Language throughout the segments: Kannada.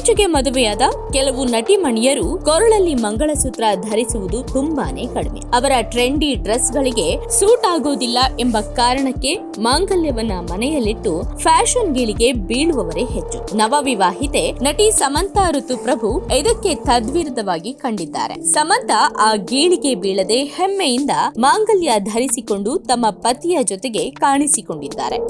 ಇತ್ತೀಚೆಗೆ ಮದುವೆಯಾದ ಕೆಲವು ನಟಿಮಣಿಯರು ಕೊರಳಲ್ಲಿ ಮಂಗಳಸೂತ್ರ ಧರಿಸುವುದು ತುಂಬಾನೇ ಕಡಿಮೆ. ಅವರ ಟ್ರೆಂಡಿ ಡ್ರೆಸ್ ಗಳಿಗೆ ಸೂಟ್ ಆಗೋದಿಲ್ಲ ಎಂಬ ಕಾರಣಕ್ಕೆ ಮಾಂಗಲ್ಯವನ್ನ ಮನೆಯಲ್ಲಿಟ್ಟು ಫ್ಯಾಷನ್ ಗೀಳಿಗೆ ಬೀಳುವವರೇ ಹೆಚ್ಚು. ನವವಿವಾಹಿತೆ ನಟಿ ಸಮಂತಾ ಋತುಪ್ರಭು ಇದಕ್ಕೆ ತದ್ವಿರುದ್ಧವಾಗಿ ಕಂಡಿದ್ದಾರೆ. ಸಮಂತಾ ಆ ಗೀಳಿಗೆ ಬೀಳದೆ ಹೆಮ್ಮೆಯಿಂದ ಮಾಂಗಲ್ಯ ಧರಿಸಿಕೊಂಡು ತಮ್ಮ ಪತಿಯ ಜೊತೆಗೆ ಕಾಣಿಸಿಕೊಂಡಿದ್ದಾರೆ.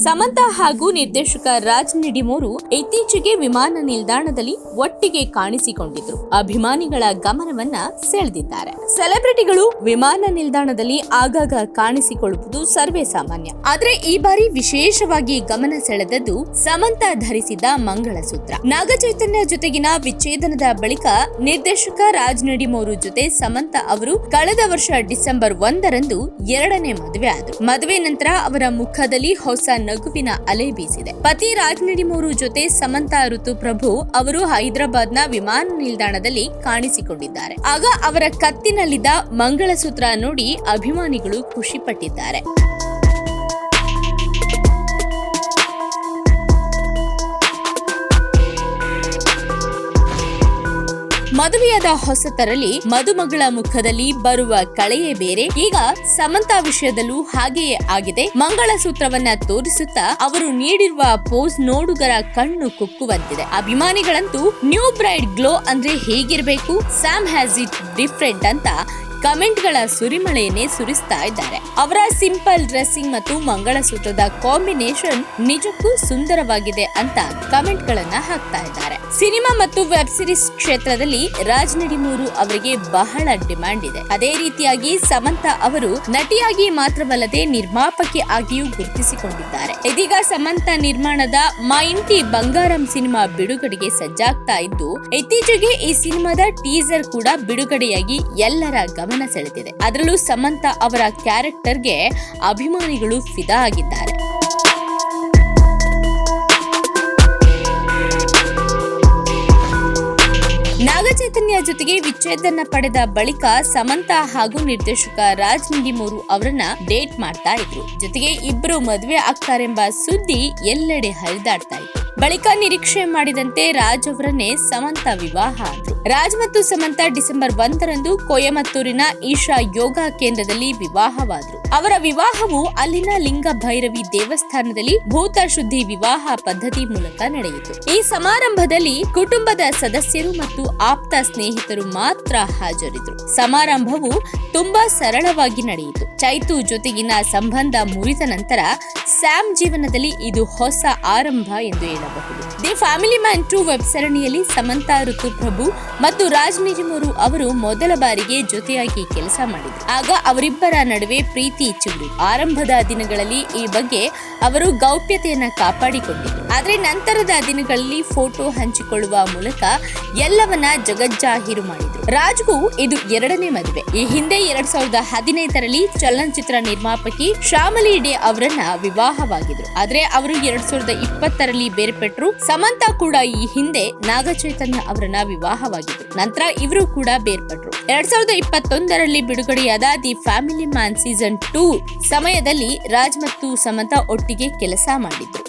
ಸಮಂತಾ ಹಾಗೂ ನಿರ್ದೇಶಕ ರಾಜ್ ನಿಡಿಮೂರು ಇತ್ತೀಚೆಗೆ ವಿಮಾನ ನಿಲ್ದಾಣದಲ್ಲಿ ಒಟ್ಟಿಗೆ ಕಾಣಿಸಿಕೊಂಡಿದ್ರು. ಅಭಿಮಾನಿಗಳ ಗಮನವನ್ನ ಸೆಳೆದಿದ್ದಾರೆ. ಸೆಲೆಬ್ರಿಟಿಗಳು ವಿಮಾನ ನಿಲ್ದಾಣದಲ್ಲಿ ಆಗಾಗ ಕಾಣಿಸಿಕೊಳ್ಳುವುದು ಸರ್ವೇ ಸಾಮಾನ್ಯ. ಆದ್ರೆ ಈ ಬಾರಿ ವಿಶೇಷವಾಗಿ ಗಮನ ಸೆಳೆದದ್ದು ಸಮಂತಾ ಧರಿಸಿದ್ದ ಮಂಗಳಸೂತ್ರ. ನಾಗಚೈತನ್ಯ ಜೊತೆಗಿನ ವಿಚ್ಛೇದನದ ಬಳಿಕ ನಿರ್ದೇಶಕ ರಾಜ್ ನಿಡಿಮೂರು ಜೊತೆ ಸಮಂತಾ ಅವರು ಕಳೆದ ವರ್ಷ ಡಿಸೆಂಬರ್ 1ರಂದು ಎರಡನೇ ಮದುವೆ ಆದರು. ಮದುವೆ ನಂತರ ಅವರ ಮುಖದಲ್ಲಿ ಹೊಸ ನಗುವಿನ ಅಲೆ ಬೀಸಿದೆ. ಪತಿ ರಾಜ್ ನಿಡಿಮೂರು ಜೊತೆ ಸಮಂತಾ ಋತುಪ್ರಭು ಅವರು ಹೈದರಾಬಾದ್ನ ವಿಮಾನ ನಿಲ್ದಾಣದಲ್ಲಿ ಕಾಣಿಸಿಕೊಂಡಿದ್ದಾರೆ. ಆಗ ಅವರ ಕತ್ತಿನಲ್ಲಿದ್ದ ಮಂಗಳಸೂತ್ರ ನೋಡಿ ಅಭಿಮಾನಿಗಳು ಖುಷಿ ಪಟ್ಟಿದ್ದಾರೆ. ಮದುವೆಯಾದ ಹೊಸತರಲ್ಲಿ ಮದುಮಗಳ ಮುಖದಲ್ಲಿ ಬರುವ ಕಳೆಯೇ ಬೇರೆ. ಈಗ ಸಮಂತಾ ವಿಷಯದಲ್ಲೂ ಹಾಗೆಯೇ ಆಗಿದೆ. ಮಂಗಳಸೂತ್ರವನ್ನ ತೋರಿಸುತ್ತಾ ಅವರು ನೀಡಿರುವ ಪೋಸ್ ನೋಡುಗರ ಕಣ್ಣು ಕುಕ್ಕುವಂತಿದೆ. ಅಭಿಮಾನಿಗಳಂತೂ ನ್ಯೂ ಬ್ರೈಡ್ ಗ್ಲೋ ಅಂದ್ರೆ ಹೇಗಿರಬೇಕು, ಸ್ಯಾಮ್ ಹ್ಯಾಸ್ ಇಟ್ ಡಿಫ್ರೆಂಟ್ ಅಂತ ಕಮೆಂಟ್ಗಳ ಸುರಿಮಳೆಯನ್ನೇ ಸುರಿಸ್ತಾ ಇದ್ದಾರೆ. ಅವರ ಸಿಂಪಲ್ ಡ್ರೆಸ್ಸಿಂಗ್ ಮತ್ತು ಮಂಗಳಸೂತ್ರದ ಕಾಂಬಿನೇಷನ್ ನಿಜಕ್ಕೂ ಸುಂದರವಾಗಿದೆ ಅಂತ ಕಮೆಂಟ್ ಗಳನ್ನ ಹಾಕ್ತಾ ಇದ್ದಾರೆ. ಸಿನಿಮಾ ಮತ್ತು ವೆಬ್ ಸಿರೀಸ್ ಕ್ಷೇತ್ರದಲ್ಲಿ ರಾಜ್ ನಿಡಿಮೂರು ಅವರಿಗೆ ಬಹಳ ಡಿಮ್ಯಾಂಡ್ ಇದೆ. ಅದೇ ರೀತಿಯಾಗಿ ಸಮಂತಾ ಅವರು ನಟಿಯಾಗಿ ಮಾತ್ರವಲ್ಲದೆ ನಿರ್ಮಾಪಕಿ ಆಗಿಯೂ ಗುರುತಿಸಿಕೊಂಡಿದ್ದಾರೆ. ಇದೀಗ ಸಮಂತಾ ನಿರ್ಮಾಣದ ಮೈ ಇಂಟಿ ಬಂಗಾರಂ ಸಿನಿಮಾ ಬಿಡುಗಡೆಗೆ ಸಜ್ಜಾಗ್ತಾ ಇದ್ದು, ಇತ್ತೀಚೆಗೆ ಈ ಸಿನಿಮಾದ ಟೀಸರ್ ಕೂಡ ಬಿಡುಗಡೆಯಾಗಿ ಎಲ್ಲರ ಗಮನ ಸೆಳೆದಿದೆ. ಅದರಲ್ಲೂ ಸಮಂತಾ ಅವರ ಕ್ಯಾರೆಕ್ಟರ್ಗೆ ಅಭಿಮಾನಿಗಳು ಫಿದಾ ಆಗಿದ್ದಾರೆ. ನಾಗಚೈತನ್ಯ ಜೊತೆಗೆ ವಿಚ್ಛೇದನ ಪಡೆದ ಬಳಿಕ ಸಮಂತಾ ಹಾಗೂ ನಿರ್ದೇಶಕ ರಾಜ್ ನಿಡಿಮೂರು ಅವರನ್ನ ಡೇಟ್ ಮಾಡ್ತಾ ಇದ್ರು. ಜೊತೆಗೆ ಇಬ್ಬರು ಮದುವೆ ಆಗ್ತಾರೆಂಬ ಸುದ್ದಿ ಎಲ್ಲೆಡೆ ಹರಿದಾಡ್ತಾ ಇತ್ತು. ಬಳಿಕ ನಿರೀಕ್ಷೆ ಮಾಡಿದಂತೆ ರಾಜ್ ಅವರನ್ನೇ ಸಮಂತಾ ವಿವಾಹ ಆದ್ರು. ರಾಜ್ ಮತ್ತು ಸಮಂತಾ ಡಿಸೆಂಬರ್ 1ರಂದು ಕೊಯಮತ್ತೂರಿನ ಈಶಾ ಯೋಗ ಕೇಂದ್ರದಲ್ಲಿ ವಿವಾಹವಾದ್ರು. ಅವರ ವಿವಾಹವು ಅಲ್ಲಿನ ಲಿಂಗ ಭೈರವಿ ದೇವಸ್ಥಾನದಲ್ಲಿ ಭೂತ ಶುದ್ಧಿ ವಿವಾಹ ಪದ್ಧತಿ ಮೂಲಕ ನಡೆಯಿತು. ಈ ಸಮಾರಂಭದಲ್ಲಿ ಕುಟುಂಬದ ಸದಸ್ಯರು ಮತ್ತು ಆಪ್ತ ಸ್ನೇಹಿತರು ಮಾತ್ರ ಹಾಜರಿದ್ರು. ಸಮಾರಂಭವು ತುಂಬಾ ಸರಳವಾಗಿ ನಡೆಯಿತು. ಚೈತು ಜೊತೆಗಿನ ಸಂಬಂಧ ಮುರಿದ ನಂತರ ಸ್ಯಾಮ್ ಜೀವನದಲ್ಲಿ ಇದು ಹೊಸ ಆರಂಭ ಎಂದು ಹೇಳಬಹುದು. ದಿ ಫ್ಯಾಮಿಲಿ ಮ್ಯಾನ್ 2 ವೆಬ್ ಸರಣಿಯಲ್ಲಿ ಸಮಂತಾ ಋತುಪ್ರಭು ಮತ್ತು ರಾಜ್ ನಿಡಿಮೂರು ಅವರು ಮೊದಲ ಬಾರಿಗೆ ಜೊತೆಯಾಗಿ ಕೆಲಸ ಮಾಡಿದರು. ಆಗ ಅವರಿಬ್ಬರ ನಡುವೆ ಪ್ರೀತಿ ಚಿಗುರು. ಆರಂಭದ ದಿನಗಳಲ್ಲಿ ಈ ಬಗ್ಗೆ ಅವರು ಗೌಪ್ಯತೆಯನ್ನ ಕಾಪಾಡಿಕೊಂಡಿದ್ರು. ಆದ್ರೆ ನಂತರದ ದಿನಗಳಲ್ಲಿ ಫೋಟೋ ಹಂಚಿಕೊಳ್ಳುವ ಮೂಲಕ ಎಲ್ಲವನ್ನ ಜಗಜ್ಜಾಹೀರು ಮಾಡಿದ್ರು. ರಾಜ್ಗೂ ಇದು ಎರಡನೇ ಮದುವೆ. ಈ ಹಿಂದೆ 2015ರಲ್ಲಿ ಚಲನಚಿತ್ರ ನಿರ್ಮಾಪಕಿ ಶ್ಯಾಮಲಿ ಡೇ ಅವರನ್ನ ವಿವಾಹವಾಗಿದ್ರು. ಆದ್ರೆ ಅವರು 2020ರಲ್ಲಿ ಬೇರ್ಪಟ್ಟರು. ಸಮಂತಾ ಕೂಡ ಈ ಹಿಂದೆ ನಾಗಚೈತನ್ಯ ಅವರನ್ನ ವಿವಾಹವಾಗಿದ್ರು. ನಂತರ ಇವರು ಕೂಡ ಬೇರ್ಪಟ್ಟರು. 2021ರಲ್ಲಿ ಬಿಡುಗಡೆಯಾದ ದಿ ಫ್ಯಾಮಿಲಿ ಮ್ಯಾನ್ ಸೀಸನ್ 2 ಸಮಯದಲ್ಲಿ ರಾಜ್ ಮತ್ತು ಸಮಂತಾ ಒಟ್ಟಿಗೆ ಕೆಲಸ ಮಾಡಿದ್ರು.